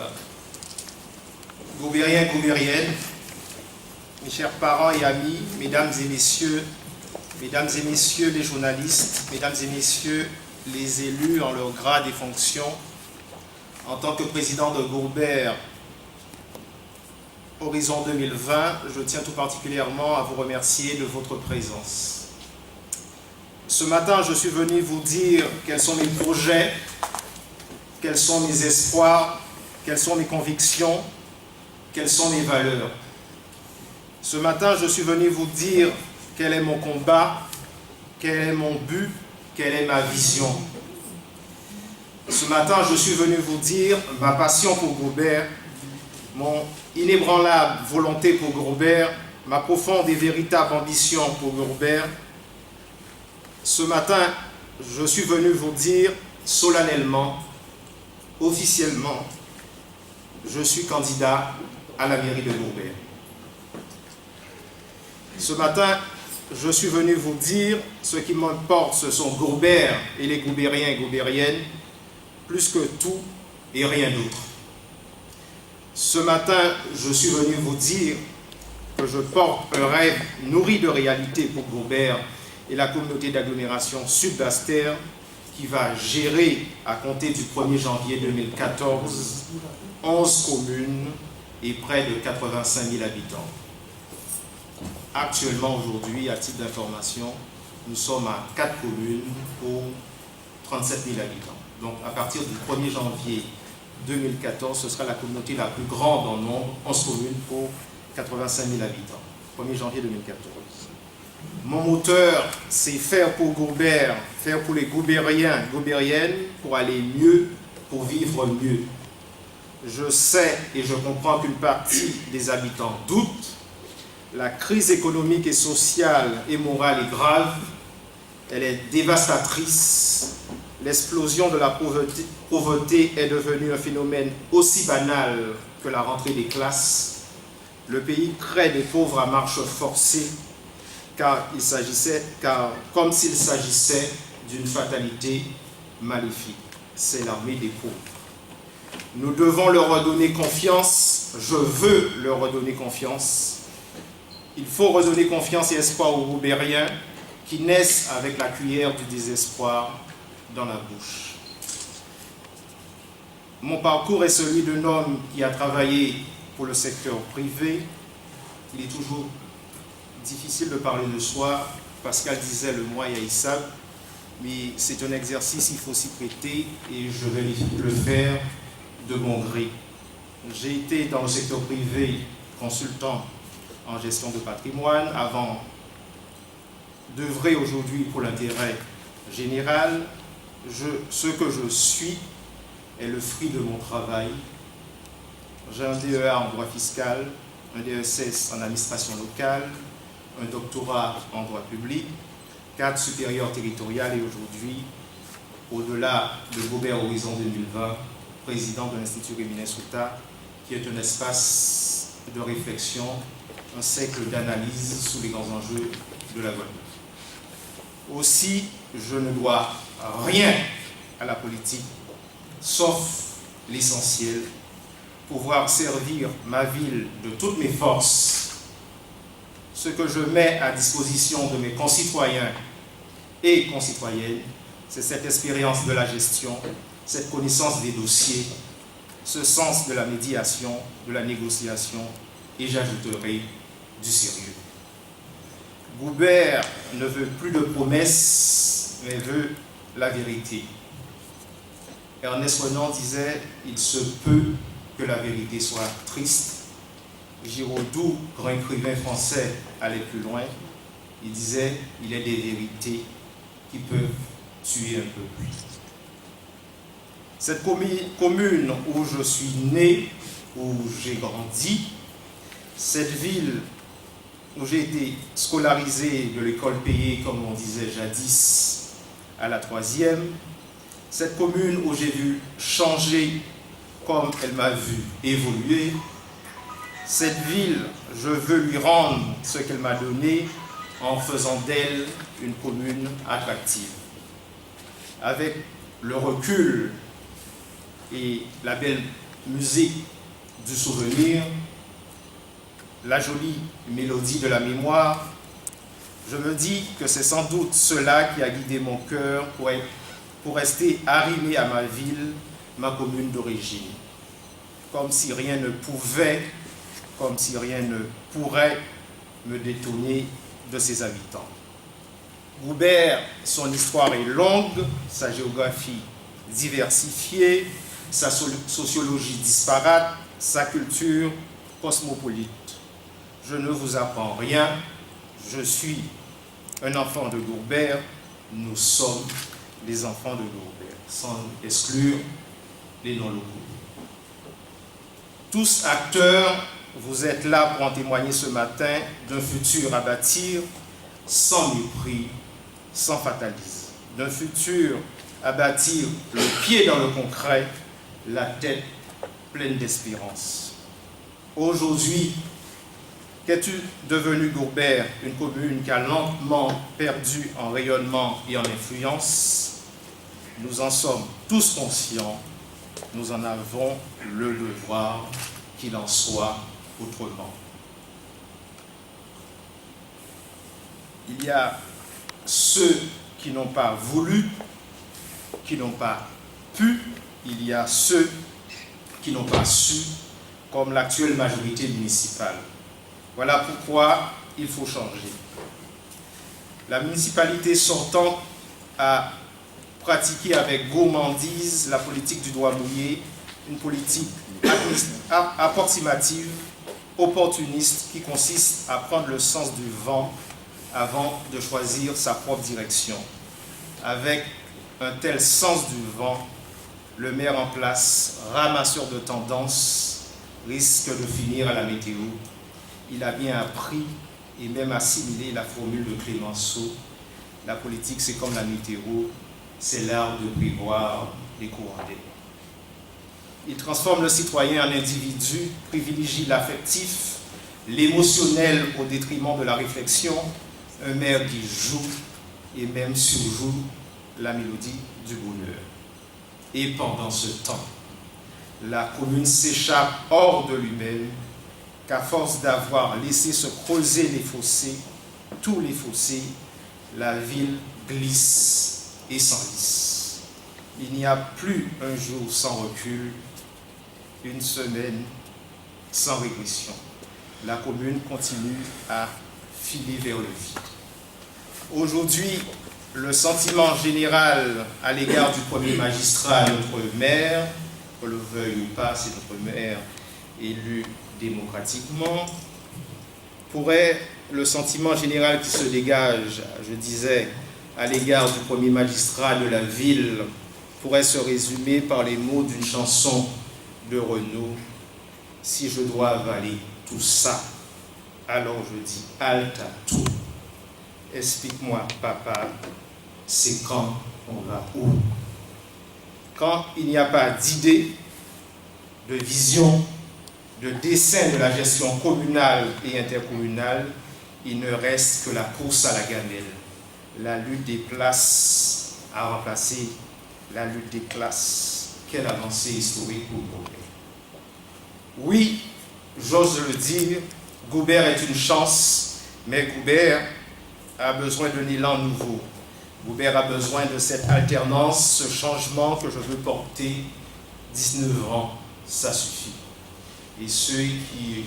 Voilà. Goubériens, Goubériennes, mes chers parents et amis, mesdames et messieurs les journalistes, mesdames et messieurs les élus en leur grade et fonction, en tant que président de Gourbert Horizon 2020, je tiens tout particulièrement à vous remercier de votre présence. Ce matin, je suis venu vous dire quels sont mes projets, quels sont mes espoirs, quelles sont mes convictions, quelles sont mes valeurs. Ce matin, je suis venu vous dire quel est mon combat, quel est mon but, quelle est ma vision. Ce matin, je suis venu vous dire ma passion pour Gourbert, mon inébranlable volonté pour Gourbert, ma profonde et véritable ambition pour Gourbert. Ce matin, je suis venu vous dire solennellement, officiellement, je suis candidat à la mairie de Gourbert. Ce matin, je suis venu vous dire ce qui m'importe, ce sont Gourbert et les Goubériens et Goubériennes, plus que tout et rien d'autre. Ce matin, je suis venu vous dire que je porte un rêve nourri de réalité pour Gourbert et la communauté d'agglomération Sud d'Astère qui va gérer, à compter du 1er janvier 2014, 11 communes et près de 85 000 habitants. Actuellement, aujourd'hui, à titre d'information, nous sommes à 4 communes pour 37 000 habitants. Donc, à partir du 1er janvier 2014, ce sera la communauté la plus grande en nombre, 11 communes pour 85 000 habitants. 1er janvier 2014. Mon moteur, c'est faire pour Gourbert, faire pour les Goubériens, Goubériennes, pour aller mieux, pour vivre mieux. Je sais et je comprends qu'une partie des habitants doutent. La crise économique et sociale et morale est grave. Elle est dévastatrice. L'explosion de la pauvreté est devenue un phénomène aussi banal que la rentrée des classes. Le pays crée des pauvres à marche forcée, comme s'il s'agissait d'une fatalité maléfique. C'est l'armée des pauvres. Nous devons leur redonner confiance. Je veux leur redonner confiance. Il faut redonner confiance et espoir aux Goubériens qui naissent avec la cuillère du désespoir dans la bouche. Mon parcours est celui d'un homme qui a travaillé pour le secteur privé. Il est toujours difficile de parler de soi. Pascal disait le moi yaïsab, mais c'est un exercice, il faut s'y prêter et je vais le faire de bon gré. J'ai été dans le secteur privé consultant en gestion de patrimoine avant d'œuvrer aujourd'hui pour l'intérêt général. Ce que je suis est le fruit de mon travail. J'ai un DEA en droit fiscal, un DESS en administration locale, un doctorat en droit public, cadre supérieur territorial et aujourd'hui, au-delà de Gourbert Horizon 2020, président de l'Institut Réminet Souta, qui est un espace de réflexion, un cercle d'analyse sous les grands enjeux de la Guadeloupe. Aussi, je ne dois rien à la politique, sauf l'essentiel, pouvoir servir ma ville de toutes mes forces. Ce que je mets à disposition de mes concitoyens et concitoyennes, c'est cette expérience de la gestion, cette connaissance des dossiers, ce sens de la médiation, de la négociation, et j'ajouterai du sérieux. Gourbert ne veut plus de promesses, mais veut la vérité. Ernest Renan disait « Il se peut que la vérité soit triste ». Giraudoux, grand écrivain français, allait plus loin. Il disait « Il est des vérités qui peuvent tuer un peu plus ». Cette commune où je suis né, où j'ai grandi, cette ville où j'ai été scolarisé de l'école payée, comme on disait jadis, à la 3e, cette commune où j'ai vu changer comme elle m'a vu évoluer, cette ville, je veux lui rendre ce qu'elle m'a donné en faisant d'elle une commune attractive. Avec le recul et la belle musée du souvenir, la jolie mélodie de la mémoire, je me dis que c'est sans doute cela qui a guidé mon cœur pour rester arrimé à ma ville, ma commune d'origine. Comme si rien ne pouvait, comme si rien ne pourrait me détourner de ses habitants. Goubert, son histoire est longue, sa géographie diversifiée, sa sociologie disparate, sa culture cosmopolite. Je ne vous apprends rien, je suis un enfant de Goubert, nous sommes les enfants de Goubert, sans exclure les non-locaux. Tous acteurs, vous êtes là pour en témoigner ce matin d'un futur à bâtir sans mépris, sans fatalisme, d'un futur à bâtir le pied dans le concret, la tête pleine d'espérance. Aujourd'hui, qu'es-tu devenu Goubert, une commune qui a lentement perdu en rayonnement et en influence? Nous en sommes tous conscients, nous en avons le devoir qu'il en soit autrement. Il y a ceux qui n'ont pas voulu, qui n'ont pas pu, il y a ceux qui n'ont pas su, comme l'actuelle majorité municipale. Voilà pourquoi il faut changer. La municipalité sortante a pratiqué avec gourmandise la politique du doigt mouillé, une politique approximative, opportuniste, qui consiste à prendre le sens du vent avant de choisir sa propre direction. Avec un tel sens du vent, le maire en place, ramasseur de tendances, risque de finir à la météo. Il a bien appris et même assimilé la formule de Clémenceau. La politique, c'est comme la météo, c'est l'art de prévoir les courants d'air. Il transforme le citoyen en individu, privilégie l'affectif, l'émotionnel au détriment de la réflexion, un maire qui joue et même surjoue la mélodie du bonheur. Et pendant ce temps, la commune s'échappe hors de lui-même, qu'à force d'avoir laissé se creuser les fossés, tous les fossés, la ville glisse et s'enlise. Il n'y a plus un jour sans recul, une semaine sans régression. La commune continue à filer vers le vide. Aujourd'hui, le sentiment général à l'égard du premier magistrat, notre maire, qu'on le veuille ou pas, c'est notre maire élu démocratiquement, le sentiment général qui se dégage, je disais, à l'égard du premier magistrat de la ville, pourrait se résumer par les mots d'une chanson de Renaud. Si je dois avaler tout ça, alors je dis halte à tout. Explique-moi, papa, c'est quand on va où? Quand il n'y a pas d'idée, de vision, de dessin de la gestion communale et intercommunale, il ne reste que la course à la gamelle. La lutte des places a remplacé la lutte des classes. Quelle avancée historique pour Goubert. Oui, j'ose le dire, Goubert est une chance, mais Goubert a besoin d'un élan nouveau. Goubert a besoin de cette alternance, ce changement que je veux porter. 19 ans, ça suffit. Et ceux qui,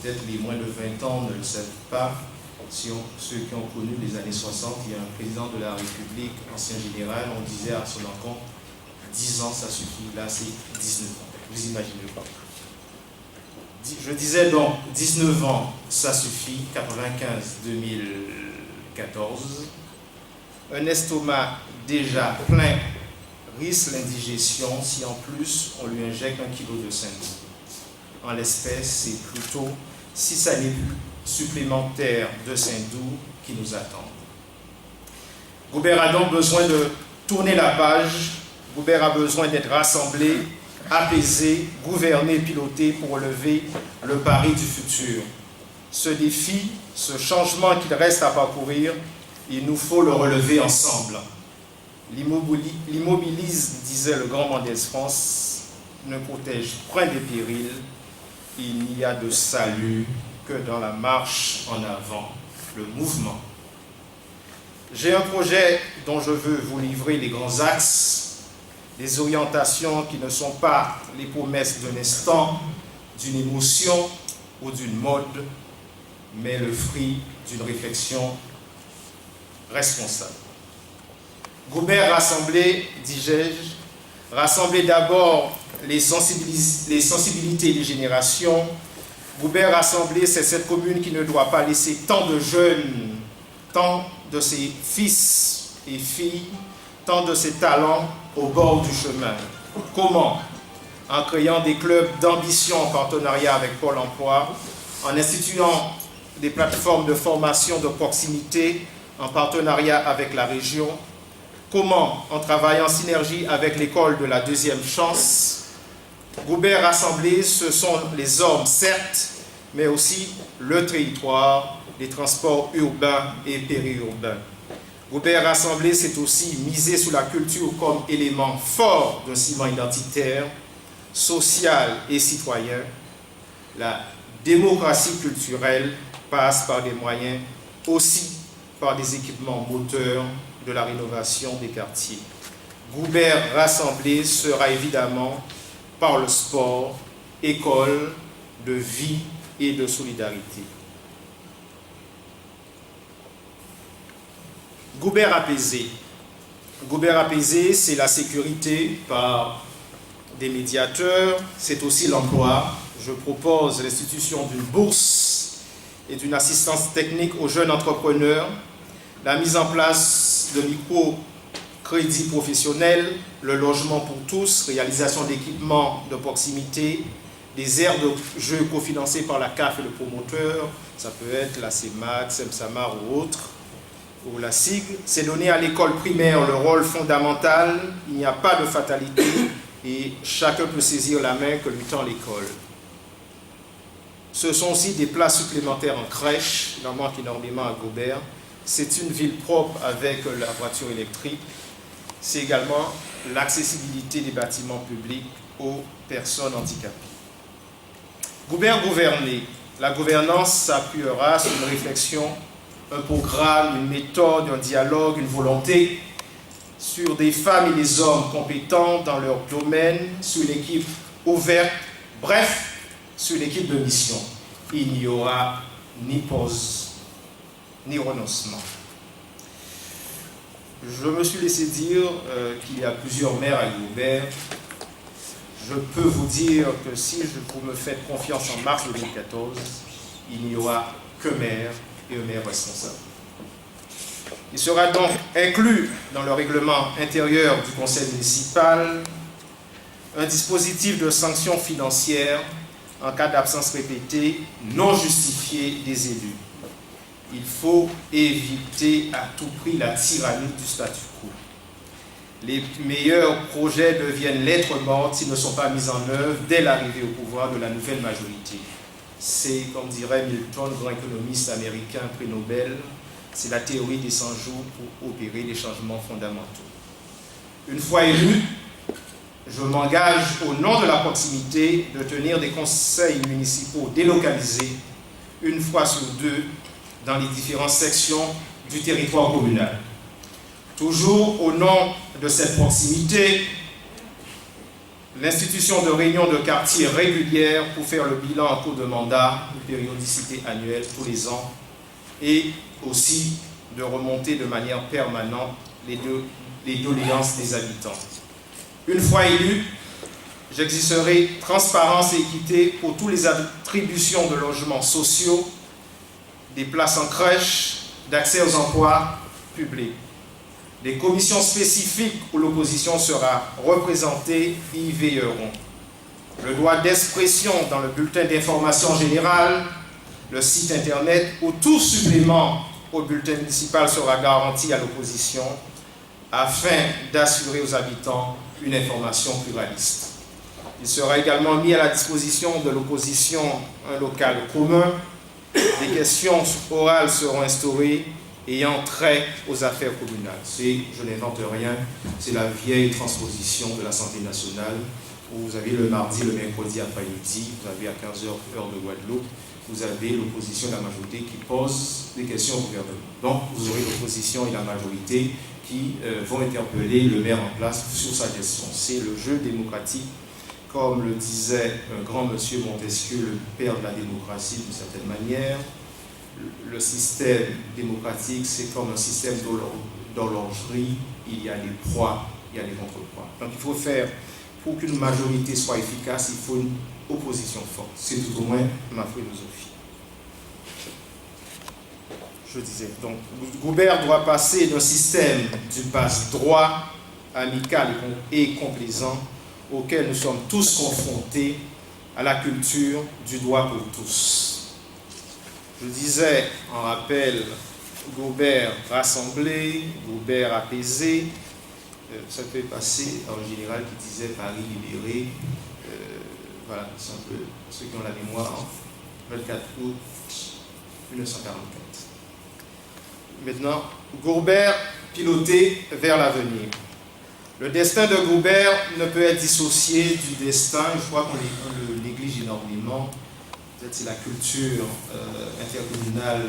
peut-être les moins de 20 ans, ne le savent pas, ceux qui ont connu les années 60, il y a un président de la République, ancien général, on disait à son encontre, 10 ans, ça suffit. Là, c'est 19 ans. Vous imaginez pas. Je disais donc, 19 ans, ça suffit, 95-2014. Un estomac déjà plein risque l'indigestion si en plus on lui injecte 1 kilo de Saint-Doux. En l'espèce, c'est plutôt 6 années supplémentaires de Saint-Doux qui nous attendent. Goubert a donc besoin de tourner la page. Goubert a besoin d'être rassemblé, apaisé, gouverné, piloté pour relever le pari du futur. Ce défi, ce changement qu'il reste à parcourir, il nous faut le relever ensemble. L'immobilise, disait le grand Mendès France, ne protège point des périls, il n'y a de salut que dans la marche en avant, le mouvement. J'ai un projet dont je veux vous livrer les grands axes, des orientations qui ne sont pas les promesses d'un instant, d'une émotion ou d'une mode, mais le fruit d'une réflexion responsable. Goubert rassemblé, dis-je, rassembler d'abord les sensibilités des générations. Goubert rassemblé, c'est cette commune qui ne doit pas laisser tant de jeunes, tant de ses fils et filles, tant de ses talents au bord du chemin. Comment? En créant des clubs d'ambition en partenariat avec Pôle emploi, en instituant des plateformes de formation de proximité en partenariat avec la région. Comment? En travaillant en synergie avec l'école de la deuxième chance. Goubert rassemblé, ce sont les hommes, certes, mais aussi le territoire, les transports urbains et périurbains. Goubert rassemblé, c'est aussi miser sur la culture comme élément fort d'un ciment identitaire, social et citoyen. La démocratie culturelle passe par des moyens, aussi par des équipements moteurs de la rénovation des quartiers. Goubert rassemblé sera évidemment par le sport, école de vie et de solidarité. Goubert apaisé. Goubert apaisé, c'est la sécurité par des médiateurs, c'est aussi l'emploi. Je propose l'institution d'une bourse et d'une assistance technique aux jeunes entrepreneurs, la mise en place de micro-crédits professionnels, le logement pour tous, réalisation d'équipements de proximité, des aires de jeux cofinancées par la CAF et le promoteur, ça peut être la CEMAC, SEMSAMAR ou autre, ou la SIG. C'est donner à l'école primaire le rôle fondamental, il n'y a pas de fatalité et chacun peut saisir la main que lui tend l'école. Ce sont aussi des places supplémentaires en crèche, il en manque énormément à Goubert. C'est une ville propre avec la voiture électrique. C'est également l'accessibilité des bâtiments publics aux personnes handicapées. Goubert gouverné. La gouvernance s'appuiera sur une réflexion, un programme, une méthode, un dialogue, une volonté, sur des femmes et des hommes compétents dans leur domaine, sur une équipe ouverte, bref, sur l'équipe de mission. Il n'y aura ni pause, ni renoncement. Je me suis laissé dire qu'il y a plusieurs maires à Goubert. Je peux vous dire que si vous me faites confiance en mars 2014, il n'y aura que maire et un maire responsable. Il sera donc inclus dans le règlement intérieur du conseil municipal un dispositif de sanctions financières en cas d'absence répétée non justifiée des élus. Il faut éviter à tout prix la tyrannie du statu quo. Les meilleurs projets deviennent lettres mortes s'ils ne sont pas mis en œuvre dès l'arrivée au pouvoir de la nouvelle majorité. C'est, comme dirait Milton, grand économiste américain, prix Nobel, c'est la théorie des 100 jours pour opérer les changements fondamentaux. Une fois élu, je m'engage au nom de la proximité de tenir des conseils municipaux délocalisés une fois sur deux dans les différentes sections du territoire communal. Toujours au nom de cette proximité, l'institution de réunions de quartier régulières pour faire le bilan en cours de mandat, une périodicité annuelle tous les ans, et aussi de remonter de manière permanente les doléances des habitants. Une fois élu, j'exigerai transparence et équité pour toutes les attributions de logements sociaux, des places en crèche, d'accès aux emplois publics. Des commissions spécifiques où l'opposition sera représentée y veilleront. Le droit d'expression dans le bulletin d'information générale, le site internet où tout supplément au bulletin municipal sera garanti à l'opposition afin d'assurer aux habitants une information pluraliste. Il sera également mis à la disposition de l'opposition un local commun. Des questions orales seront instaurées ayant trait aux affaires communales. Je n'invente rien, c'est la vieille transposition de l'Assemblée nationale où vous avez le mardi, le mercredi après-midi, vous avez à 15 h, heure de Guadeloupe, vous avez l'opposition et la majorité qui posent des questions au gouvernement. Donc, vous aurez l'opposition et la majorité qui vont interpeller le maire en place sur sa gestion. C'est le jeu démocratique, comme le disait un grand monsieur Montesquieu, le père de la démocratie d'une certaine manière. Le système démocratique, c'est comme un système d'horlogerie. Il y a des proies, il y a des contre-proies. Donc il faut faire, pour qu'une majorité soit efficace, il faut une opposition forte. C'est tout au moins ma philosophie. Je disais, donc Goubert doit passer d'un système du passe-droit, amical et complaisant, auquel nous sommes tous confrontés, à la culture du droit pour tous. Je disais, en rappel, Goubert rassemblé, Goubert apaisé, ça fait passer à un général qui disait Paris libéré, voilà, c'est un peu ceux qui ont la mémoire, 24 août 1944. Maintenant, Goubert piloté vers l'avenir. Le destin de Goubert ne peut être dissocié du destin, je crois qu'on le néglige énormément. Peut-être c'est la culture intercommunale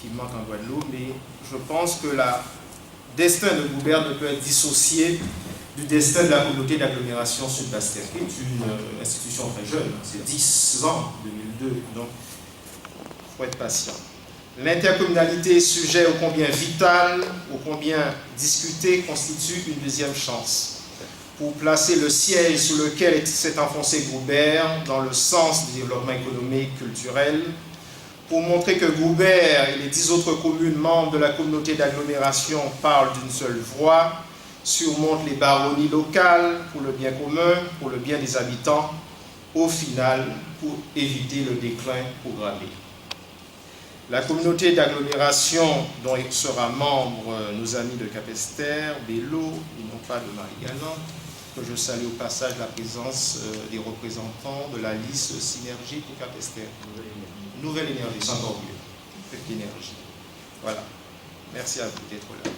qui manque en Guadeloupe, mais je pense que le destin de Goubert ne peut être dissocié du destin de la communauté d'agglomération Sud-Basse-Terre, qui est une institution très jeune, c'est 10 ans, 2002, donc il faut être patient. L'intercommunalité, sujet ô combien vital, ô combien discuté, constitue une deuxième chance pour placer le siège sous lequel s'est enfoncé Goubert dans le sens du développement économique, culturel, pour montrer que Goubert et les 10 autres communes membres de la communauté d'agglomération parlent d'une seule voix, surmontent les baronnies locales pour le bien commun, pour le bien des habitants, au final, pour éviter le déclin programmé. La communauté d'agglomération dont sera membre nos amis de Capesterre, Bello, et non pas de Marie-Galland, que je salue au passage la présence des représentants de la liste Synergie pour Capesterre. Nouvelle énergie, c'est encore mieux. Petite énergie. Voilà. Merci à vous d'être là.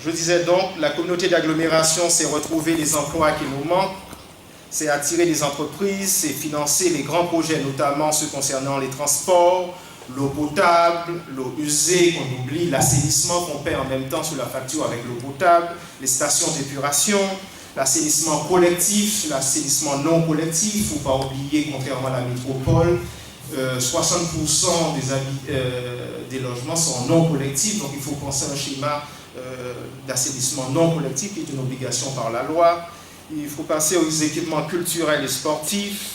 Je disais donc, la communauté d'agglomération, c'est retrouver les emplois qui nous manquent, c'est attirer les entreprises, c'est financer les grands projets, notamment ceux concernant les transports, l'eau potable, l'eau usée qu'on oublie, l'assainissement qu'on paie en même temps sur la facture avec l'eau potable, les stations d'épuration, l'assainissement collectif, l'assainissement non collectif, il ne faut pas oublier, contrairement à la métropole, 60% des logements sont non collectifs, donc il faut penser à un schéma d'assainissement non collectif qui est une obligation par la loi. Il faut passer aux équipements culturels et sportifs.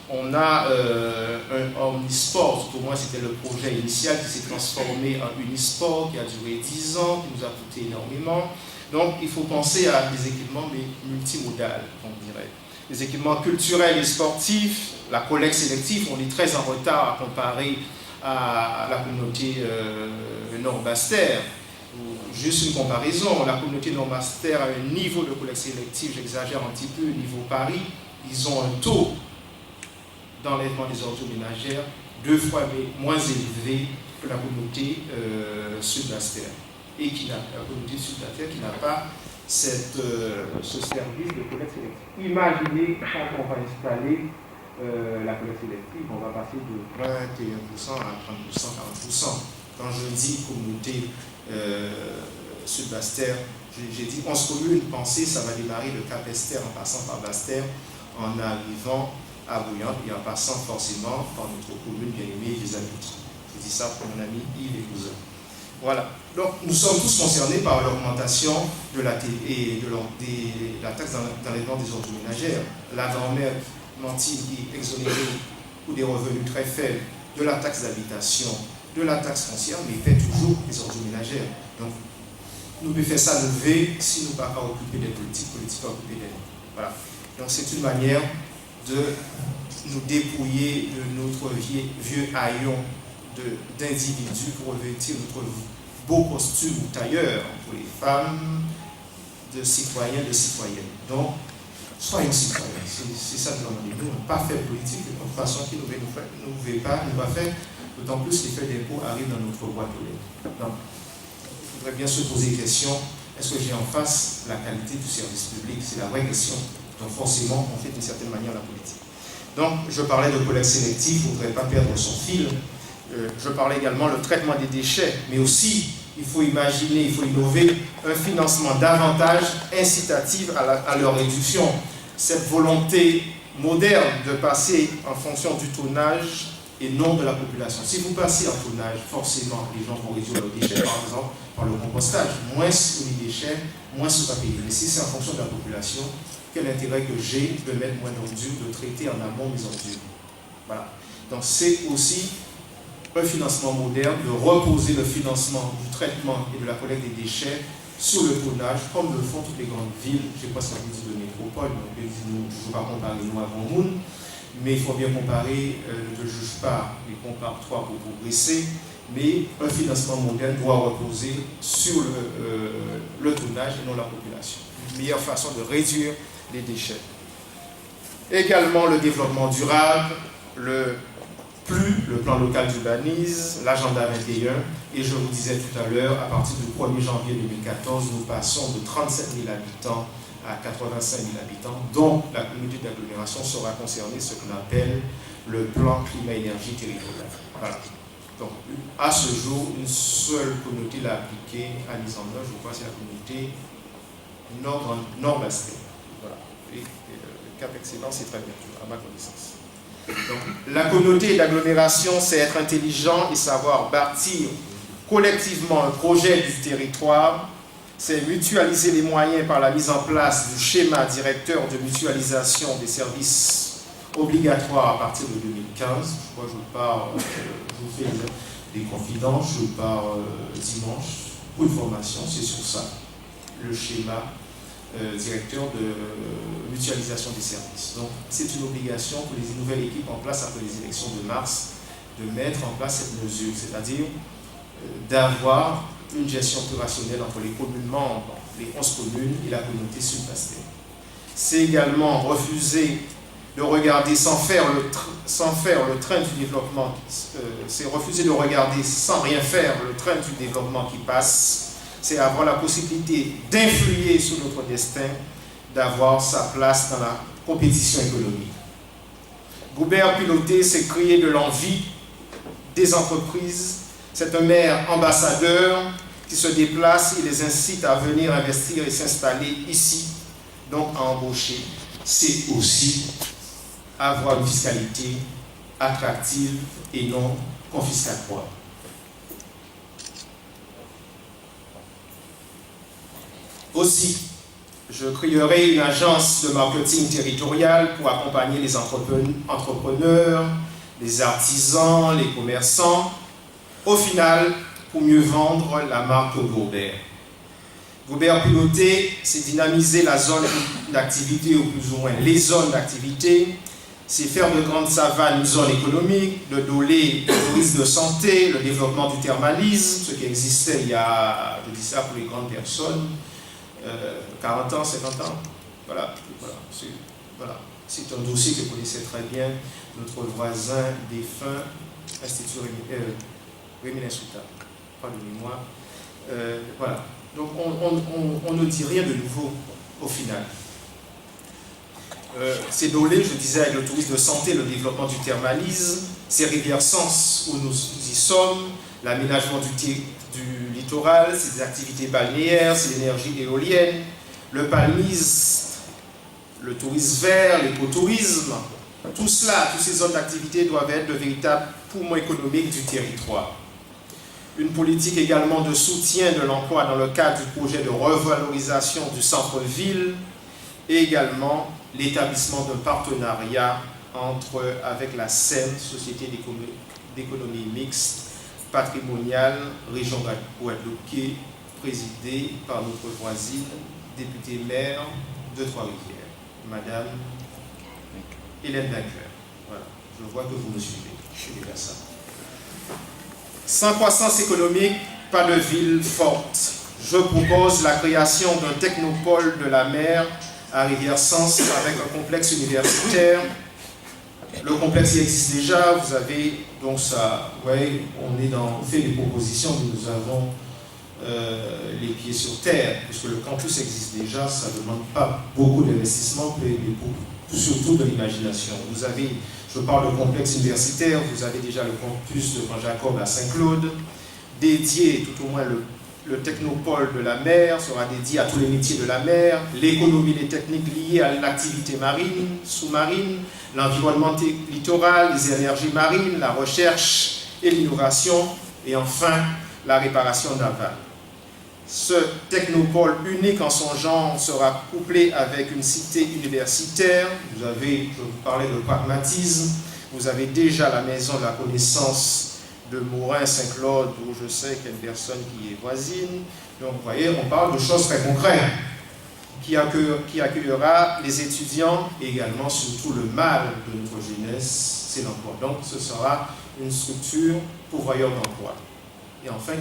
On a un omnisport, pour moi c'était le projet initial qui s'est transformé en unisport, qui a duré 10 ans, qui nous a coûté énormément. Donc il faut penser à des équipements multimodales, on dirait. Les équipements culturels et sportifs, la collecte sélective, on est très en retard à comparer à la communauté Nord-Basse-Terre. Juste une comparaison, la communauté Nord-Basse-Terre a un niveau de collecte sélective, j'exagère un petit peu, niveau Paris, ils ont un taux d'enlèvement des ordures ménagères 2 fois moins élevé que la communauté Sud-Basse-Terre. Et la communauté Sud-Basse-Terre qui n'a pas ce service de collecte sélective. Imaginez quand on va installer la collecte sélective, on va passer de 21% à 30%, 40%. Quand je dis communauté Sud-Basse-Terre, j'ai dit 11 communes, pensez, ça va démarrer de Capesterre en passant par Basse-Terre, en arrivant à Bouillante et en passant forcément par notre commune bien-aimée des habitants. Je dis ça pour mon ami Yves et Cousin. Voilà. Donc nous sommes tous concernés par l'augmentation de la taxe d'enlèvement des ordures ménagères. La grand-mère Mantine qui est exonérée ou des revenus très faibles de la taxe d'habitation, de la taxe foncière, mais il paie toujours les ordures ménagères. Donc nous devons faire ça lever si nous ne pas occuper des politiques à occuper des gens. Voilà. Donc c'est une manière de nous dépouiller de notre vieux haillon d'individus pour revêtir notre beau costume ou tailleur pour les femmes, de citoyens, de citoyennes. Donc, soyons citoyens, c'est ça que nous demandons. Nous n'avons pas fait politique de toute façon qui nous va faire, d'autant plus que les frais d'impôt arrivent dans notre boîte aux lettres. Donc, il faudrait bien se poser la question, est-ce que j'ai en face la qualité du service public? C'est la vraie question. Donc forcément, on fait d'une certaine manière la politique. Donc je parlais de collecte sélective, il ne faudrait pas perdre son fil. Je parlais également le traitement des déchets, mais aussi il faut imaginer, il faut innover un financement davantage incitatif à leur réduction. Cette volonté moderne de passer en fonction du tonnage et non de la population. Si vous passez en tonnage, forcément, les gens vont réduire leurs déchets, par exemple, par le compostage. Moins les déchets, moins ce va payer. Mais si c'est en fonction de la population, quel intérêt que j'ai de mettre moins d'ordures, de traiter en amont mes ordures? Voilà. Donc c'est aussi un financement moderne, de reposer le financement du traitement et de la collecte des déchets sur le tonnage, comme le font toutes les grandes villes. Je ne sais pas si on dit de métropole, donc je ne veux pas comparer nous à Grand-Monde, mais il faut bien comparer, ne juge pas les comparatoires pour progresser, mais un financement moderne doit reposer sur le tonnage et non la population. Une meilleure façon de réduire les déchets. Également le développement durable, le plan local d'urbanisme, l'agenda 21, et je vous disais tout à l'heure, à partir du 1er janvier 2014, nous passons de 37 000 habitants à 85 000 habitants, dont la communauté d'agglomération sera concernée, ce qu'on appelle le plan climat-énergie territorial. Voilà. Donc, à ce jour, une seule communauté l'a appliqué à mise en œuvre, je crois que c'est la communauté Nord-Bastin. Voilà. Et le Cap Excellence est très bien, à ma connaissance. Donc, la communauté d'agglomération, c'est être intelligent et savoir bâtir collectivement un projet du territoire, c'est mutualiser les moyens par la mise en place du schéma directeur de mutualisation des services obligatoires à partir de 2015. Je crois que je vous fais des confidences, je pars dimanche pour une formation, c'est sur ça, le schéma directeur de mutualisation des services. Donc c'est une obligation pour les nouvelles équipes en place après les élections de mars de mettre en place cette mesure, c'est-à-dire d'avoir une gestion opérationnelle entre les communes membres, les 11 communes et la communauté sud-bastain. C'est également refuser de regarder sans faire le train du développement, c'est refuser de regarder sans rien faire le train du développement qui passe, c'est avoir la possibilité d'influer sur notre destin, d'avoir sa place dans la compétition économique. Goubert piloté, c'est créer de l'envie des entreprises. C'est un maire ambassadeur qui se déplace et les incite à venir investir et s'installer ici, donc à embaucher. C'est aussi avoir une fiscalité attractive et non confiscatoire. Aussi, je créerai une agence de marketing territorial pour accompagner les entrepreneurs, les artisans, les commerçants, au final, pour mieux vendre la marque Goubert. Goubert piloté, c'est dynamiser la zone d'activité, ou plus ou moins les zones d'activité, c'est faire de Grande Savane une zone économique, le Dolé, le tourisme de santé, le développement du thermalisme, ce qui existait il y a, je dis ça pour les grandes personnes, 40 ans, 50 ans, voilà, c'est un dossier que vous connaissez très bien, notre voisin défunt, Institut Rémy Souta, pardonnez-moi, voilà, donc on ne dit rien de nouveau au final. C'est Dolé, je disais, avec le tourisme de santé, le développement du thermalisme, c'est Rivière Sens où nous y sommes, l'aménagement du littoral, c'est des activités balnéaires, c'est l'énergie éolienne, le palmisme, le tourisme vert, l'écotourisme, tout cela, toutes ces zones d'activité doivent être de véritables poumons économiques du territoire. Une politique également de soutien de l'emploi dans le cadre du projet de revalorisation du centre-ville et également l'établissement d'un partenariat avec la SEM, Société d'économie mixte, patrimoniale, région Guadeloupe, qui est présidée par notre voisine, députée maire de Trois-Rivières, Madame Hélène Daguerre. Voilà, je vois que vous me suivez, c'est déjà ça. Sans croissance économique, pas de ville forte. Je propose la création d'un technopôle de la mer à Rivière-Sens avec un complexe universitaire. Le complexe existe déjà, vous avez donc ça, ouais, on fait des propositions, nous avons les pieds sur terre, puisque le campus existe déjà, ça ne demande pas beaucoup d'investissement, mais surtout de l'imagination. Vous avez, je parle de complexe universitaire, vous avez déjà le campus de Grand Jacob à Saint-Claude, dédié, tout au moins le technopôle de la mer sera dédié à tous les métiers de la mer, l'économie et les techniques liées à l'activité marine, sous-marine, l'environnement littoral, les énergies marines, la recherche et l'innovation, et enfin la réparation navale. Ce technopôle unique en son genre sera couplé avec une cité universitaire. Vous avez, je vous parlais de pragmatisme, vous avez déjà la maison de la connaissance de Morin-Saint-Claude, où je sais qu'il y a une personne qui est voisine. Donc vous voyez, on parle de choses très concrètes, qui accueillera les étudiants et également surtout le mal de notre jeunesse, c'est l'emploi. Donc ce sera une structure pourvoyeur d'emploi. Et enfin,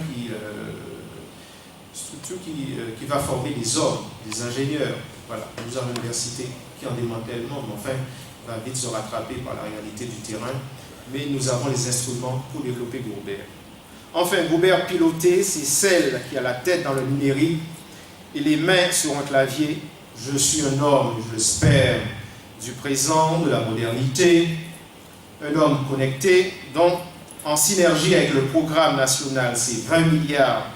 structure qui va former des hommes, des ingénieurs. Voilà, nous avons une université qui en démantèlement, mais enfin, va vite se rattraper par la réalité du terrain. Mais nous avons les instruments pour développer Gourbert. Enfin, Gourbert piloté, c'est celle qui a la tête dans le numérique et les mains sur un clavier. Je suis un homme, je l'espère, du présent, de la modernité, un homme connecté, donc en synergie avec le programme national, c'est 20 milliards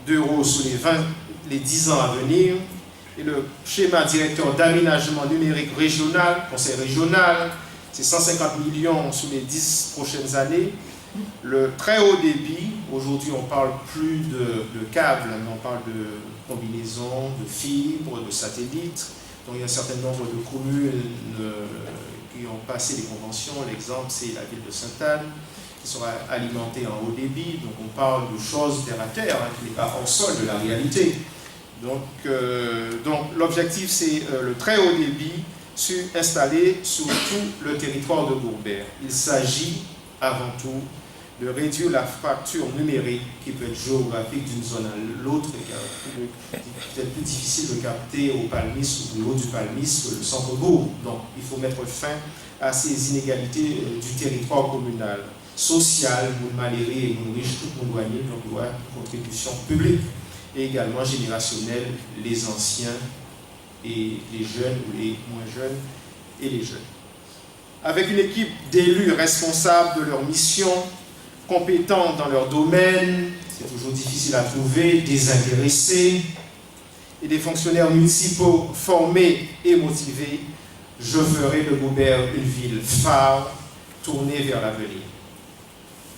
d'euros sur les 10 ans à venir, et le schéma directeur d'aménagement numérique régional, conseil régional, c'est 150 millions sur les 10 prochaines années. Le très haut débit, aujourd'hui on ne parle plus de câbles, mais on parle de combinaisons, de fibres, de satellites. Donc il y a un certain nombre de communes qui ont passé des conventions. L'exemple c'est la ville de Sainte-Anne, qui sera alimentée en haut débit. Donc on parle de choses terre à terre, qui n'est pas hors sol de la réalité. Donc l'objectif c'est le très haut débit installé sur tout le territoire de Gourbert. Il s'agit avant tout de réduire la fracture numérique qui peut être géographique d'une zone à l'autre et peut-être plus difficile de capter au Palmis ou au haut du Palmis que le centre-bourg. Donc il faut mettre fin à ces inégalités du territoire communal, social, maléré et riche, tout douanier, donc il y aura une contribution publique et également générationnelle, les anciens et les jeunes ou les moins jeunes et les jeunes. Avec une équipe d'élus responsables de leur mission, compétents dans leur domaine, c'est toujours difficile à trouver, désintéressés, et des fonctionnaires municipaux formés et motivés, je ferai de Gourbert une ville phare, tournée vers l'avenir.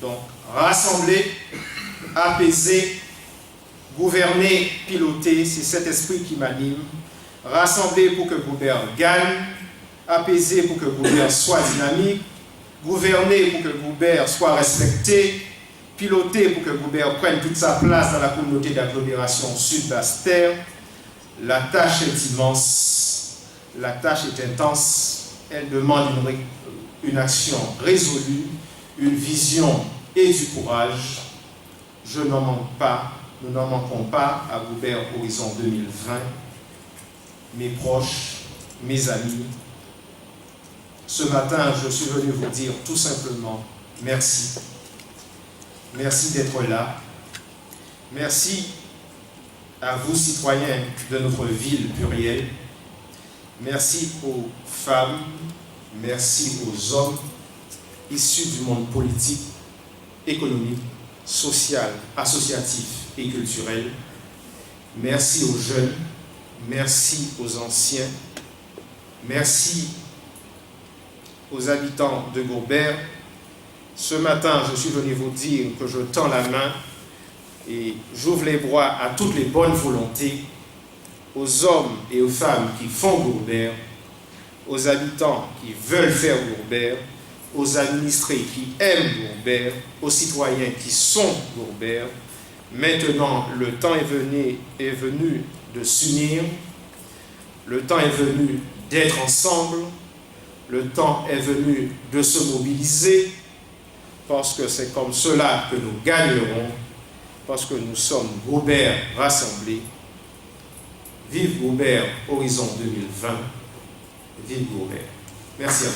Donc, rassembler, apaiser, gouverner, piloter, c'est cet esprit qui m'anime. Rassembler pour que Gourbert gagne, apaiser pour que Gourbert soit dynamique, gouverner pour que Gourbert soit respecté, piloter pour que Gourbert prenne toute sa place dans la communauté d'agglomération Sud-Basse-Terre. La tâche est immense, la tâche est intense, elle demande une action résolue, une vision et du courage. Je n'en manque pas, nous n'en manquons pas à Gourbert Horizon 2020. Mes proches, mes amis, ce matin, je suis venu vous dire tout simplement merci. Merci d'être là. Merci à vous, citoyens de notre ville plurielle. Merci aux femmes, merci aux hommes issus du monde politique, économique, social, associatif et culturel. Merci aux jeunes. Merci aux anciens, merci aux habitants de Gourbert. Ce matin, je suis venu vous dire que je tends la main et j'ouvre les bras à toutes les bonnes volontés, aux hommes et aux femmes qui font Gourbert, aux habitants qui veulent faire Gourbert, aux administrés qui aiment Gourbert, aux citoyens qui sont Gourbert. Maintenant, le temps est venu de s'unir, le temps est venu d'être ensemble, le temps est venu de se mobiliser, parce que c'est comme cela que nous gagnerons, parce que nous sommes Gourbert rassemblés. Vive Gourbert Horizon 2020, vive Gourbert. Merci à vous.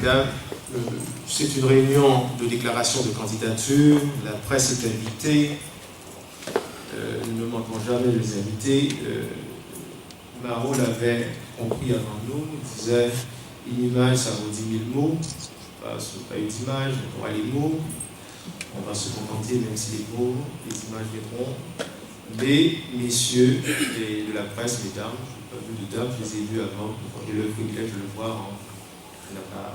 mesdames, c'est une réunion de déclaration de candidature. La presse est invitée. Nous ne manquons jamais les invités. Maro l'avait compris avant nous. Il disait une image, ça vaut 10 000 mots. Pas une image, mais on a les mots. On va se contenter, même si les mots, les images viendront. Mais, messieurs et de la presse, mesdames, je n'ai pas vu de dames, je les ai vus avant. J'ai le privilège de le voir. On n'a pas